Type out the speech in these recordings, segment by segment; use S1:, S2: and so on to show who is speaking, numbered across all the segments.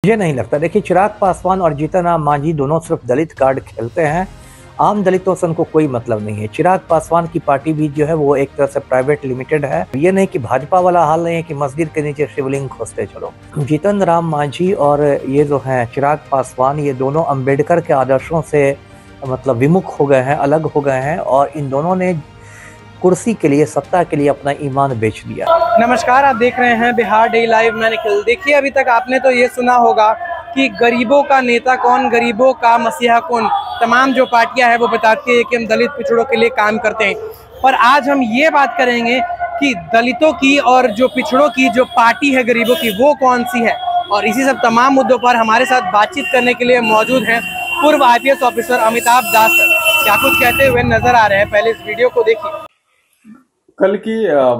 S1: मुझे नहीं लगता। देखिए, चिराग पासवान और जीतन राम मांझी दोनों सिर्फ दलित कार्ड खेलते हैं। आम दलितों से उनको कोई मतलब नहीं है। चिराग पासवान की पार्टी भी जो है वो एक तरह से प्राइवेट लिमिटेड है। ये नहीं कि भाजपा वाला हाल नहीं है कि मस्जिद के नीचे शिवलिंग खोजते चलो। जीतन राम मांझी और ये जो है चिराग पासवान, ये दोनों अम्बेडकर के आदर्शों से मतलब विमुख हो गए हैं, अलग हो गए हैं, और इन दोनों ने कुर्सी के लिए, सत्ता के लिए अपना ईमान बेच दिया।
S2: नमस्कार, आप देख रहे हैं बिहार डे लाइव। मैं निखिल। देखिए, अभी तक आपने तो ये सुना होगा कि गरीबों का नेता कौन, गरीबों का मसीहा कौन। तमाम जो पार्टियां हैं वो बताती है कि हम दलित पिछड़ों के लिए काम करते हैं। पर आज हम ये बात करेंगे कि दलितों की और जो पिछड़ों की जो पार्टी है गरीबों की, वो कौन सी है। और इसी सब तमाम मुद्दों पर हमारे साथ बातचीत करने के लिए मौजूद हैं पूर्व IPS ऑफिसर अमिताभ दास। क्या कुछ कहते हुए नजर आ रहे हैं, पहले इस वीडियो को देखिए।
S3: कल की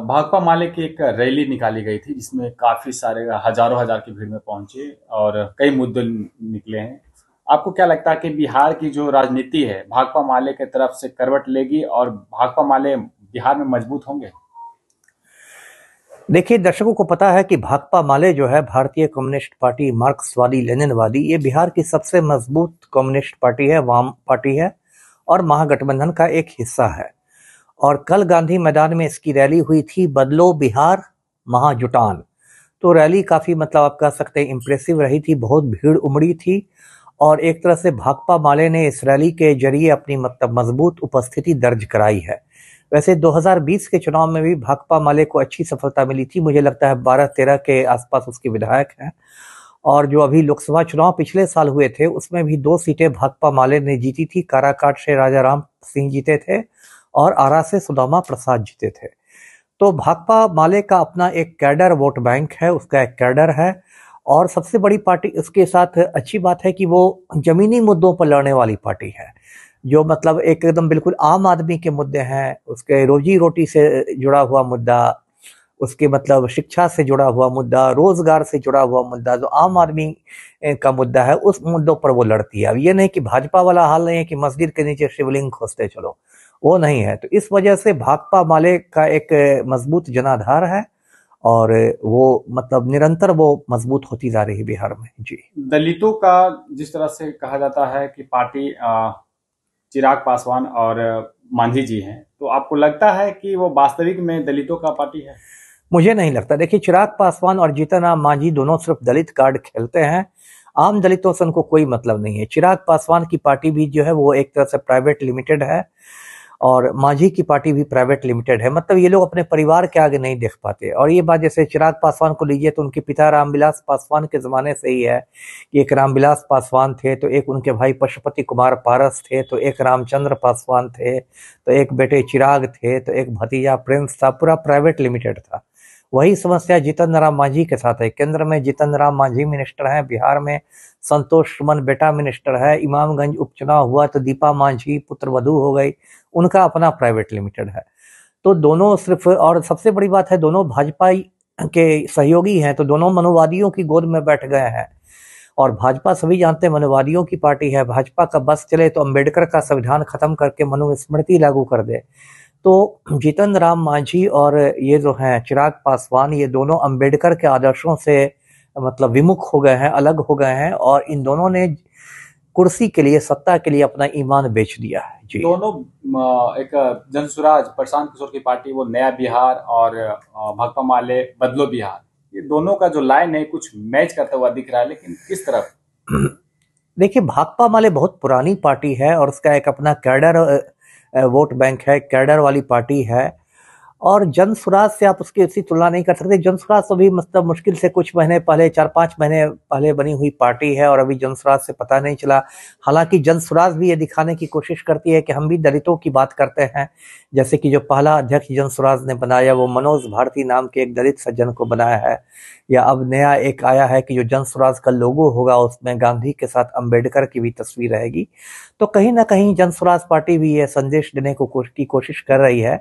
S3: भाकपा माले की एक रैली निकाली गई थी जिसमें काफी सारे हजारों हजार की भीड़ में पहुंचे और कई मुद्दे निकले हैं। आपको क्या लगता है कि बिहार की जो राजनीति है भाकपा माले की तरफ से करवट लेगी और भाकपा माले बिहार में मजबूत होंगे?
S1: देखिए, दर्शकों को पता है कि भाकपा माले जो है भारतीय कम्युनिस्ट पार्टी, मार्क्सवादी लेनिनवादी, ये बिहार की सबसे मजबूत कम्युनिस्ट पार्टी है, वाम पार्टी है और महागठबंधन का एक हिस्सा है। और कल गांधी मैदान में इसकी रैली हुई थी, बदलो बिहार महाजुटान। तो रैली काफी मतलब आप कह सकते हैं इम्प्रेसिव रही थी, बहुत भीड़ उमड़ी थी और एक तरह से भाकपा माले ने इस रैली के जरिए अपनी मतलब मजबूत उपस्थिति दर्ज कराई है। वैसे 2020 के चुनाव में भी भाकपा माले को अच्छी सफलता मिली थी। मुझे लगता है 12-13 के आसपास उसके विधायक हैं। और जो अभी लोकसभा चुनाव पिछले साल हुए थे उसमें भी 2 सीटें भाकपा माले ने जीती थी। काराकाट से राजा राम सिंह जीते थे और आरा से सुदामा प्रसाद जीते थे। तो भाकपा माले का अपना एक कैडर वोट बैंक है, उसका एक कैडर है। और सबसे बड़ी पार्टी, उसके साथ अच्छी बात है कि वो जमीनी मुद्दों पर लड़ने वाली पार्टी है, जो मतलब एकदम बिल्कुल आम आदमी के मुद्दे हैं, उसके रोजी रोटी से जुड़ा हुआ मुद्दा, उसके मतलब शिक्षा से जुड़ा हुआ मुद्दा, रोजगार से जुड़ा हुआ मुद्दा, जो आम आदमी का मुद्दा है, उस मुद्दों पर वो लड़ती है। अब ये नहीं कि भाजपा वाला हाल नहीं है कि मस्जिद के नीचे शिवलिंग खोजते चलो, वो नहीं है। तो इस वजह से भाकपा माले का एक मजबूत जनाधार है और वो मतलब निरंतर वो मजबूत होती जा रही है बिहार में। जी,
S3: दलितों का जिस तरह से कहा जाता है कि पार्टी चिराग पासवान और मांझी जी हैं, तो आपको लगता है कि वो वास्तविक में दलितों का पार्टी है?
S1: मुझे नहीं लगता। देखिए, चिराग पासवान और जीतन राम मांझी दोनों सिर्फ दलित कार्ड खेलते हैं। आम दलितों से उनको कोई मतलब नहीं है। चिराग पासवान की पार्टी भी जो है वो एक तरह से प्राइवेट लिमिटेड है और मांझी की पार्टी भी प्राइवेट लिमिटेड है। मतलब ये लोग अपने परिवार के आगे नहीं देख पाते। और ये बात जैसे चिराग पासवान को लीजिए तो उनके पिता रामविलास पासवान के जमाने से ही है कि एक रामविलास पासवान थे, तो एक उनके भाई पशुपति कुमार पारस थे, तो एक रामचंद्र पासवान थे, तो एक बेटे चिराग थे, तो एक भतीजा प्रिंस था। पूरा प्राइवेट लिमिटेड था। वही समस्या जीतन राम मांझी के साथ है। केंद्र में जीतन राम मांझी मिनिस्टर हैं, बिहार में संतोष सुमन बेटा मिनिस्टर है। इमामगंज उपचुनाव हुआ तो दीपा मांझी पुत्रवधू हो गई, उनका अपना प्राइवेट लिमिटेड है। तो दोनों सिर्फ, और सबसे बड़ी बात है दोनों भाजपा के सहयोगी हैं, तो दोनों मनुवादियों की गोद में बैठ गए हैं। और भाजपा सभी जानते हैं मनुवादियों की पार्टी है। भाजपा का बस चले तो अंबेडकर का संविधान खत्म करके मनुस्मृति लागू कर दे। तो जीतन राम मांझी और ये जो हैं चिराग पासवान, ये दोनों अंबेडकर के आदर्शों से मतलब विमुख हो गए हैं, अलग हो गए हैं, और इन दोनों ने कुर्सी के लिए, सत्ता के लिए अपना ईमान बेच दिया है। जी,
S3: दोनों एक जनसुराज प्रशांत किशोर की पार्टी वो नया बिहार और भाकपा माले बदलो बिहार, ये दोनों का जो लाइन है कुछ मैच करता हुआ दिख रहा है, लेकिन किस तरफ?
S1: देखिए, भाकपा माले बहुत पुरानी पार्टी है और उसका एक अपना कैडर वोट बैंक है, कैडर वाली पार्टी है। और जन स्वराज से आप उसकी ऐसी तुलना नहीं कर सकते। जन स्वराज तो भी मतलब मुश्किल से कुछ महीने पहले, 4-5 महीने पहले बनी हुई पार्टी है और अभी जन स्वराज से पता नहीं चला। हालांकि जन स्वराज भी ये दिखाने की कोशिश करती है कि हम भी दलितों की बात करते हैं। जैसे कि जो पहला अध्यक्ष जन स्वराज ने बनाया वो मनोज भारती नाम के एक दलित सज्जन को बनाया है। या अब नया एक आया है कि जो जन स्वराज का लोगो होगा उसमें गांधी के साथ अंबेडकर की भी तस्वीर रहेगी। तो कहीं ना कहीं जन स्वराज पार्टी भी यह संदेश देने की कोशिश कर रही है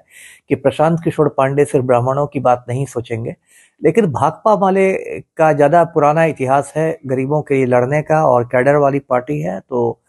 S1: कि प्रशांत किशोर पांडे सिर्फ ब्राह्मणों की बात नहीं सोचेंगे। लेकिन भाकपा माले का ज्यादा पुराना इतिहास है गरीबों के लिए लड़ने का और कैडर वाली पार्टी है, तो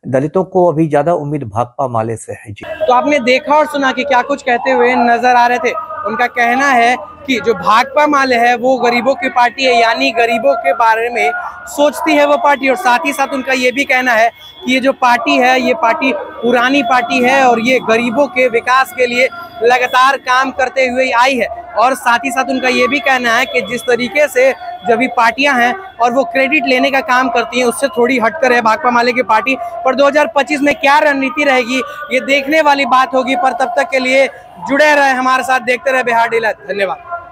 S1: दलितों को अभी ज्यादा उम्मीद भाकपा माले से है। जी,
S2: तो आपने देखा और सुना कि क्या कुछ कहते हुए नजर आ रहे थे उनका कहना है कि जो भाकपा माले है वो गरीबों की पार्टी है, यानी गरीबों के बारे में सोचती है वो पार्टी। और साथ ही साथ उनका ये भी कहना है कि ये जो पार्टी है ये पार्टी पुरानी पार्टी है और ये गरीबों के विकास के लिए लगातार काम करते हुए आई है। और साथ ही साथ उनका ये भी कहना है कि जिस तरीके से जो भी पार्टियां हैं और वो क्रेडिट लेने का काम करती हैं उससे थोड़ी हटकर है भाकपा माले की पार्टी। पर 2025 में क्या रणनीति रहेगी ये देखने वाली बात होगी। पर तब तक के लिए जुड़े रहे हमारे साथ, देखते रहे बिहार डेली लाइव। धन्यवाद।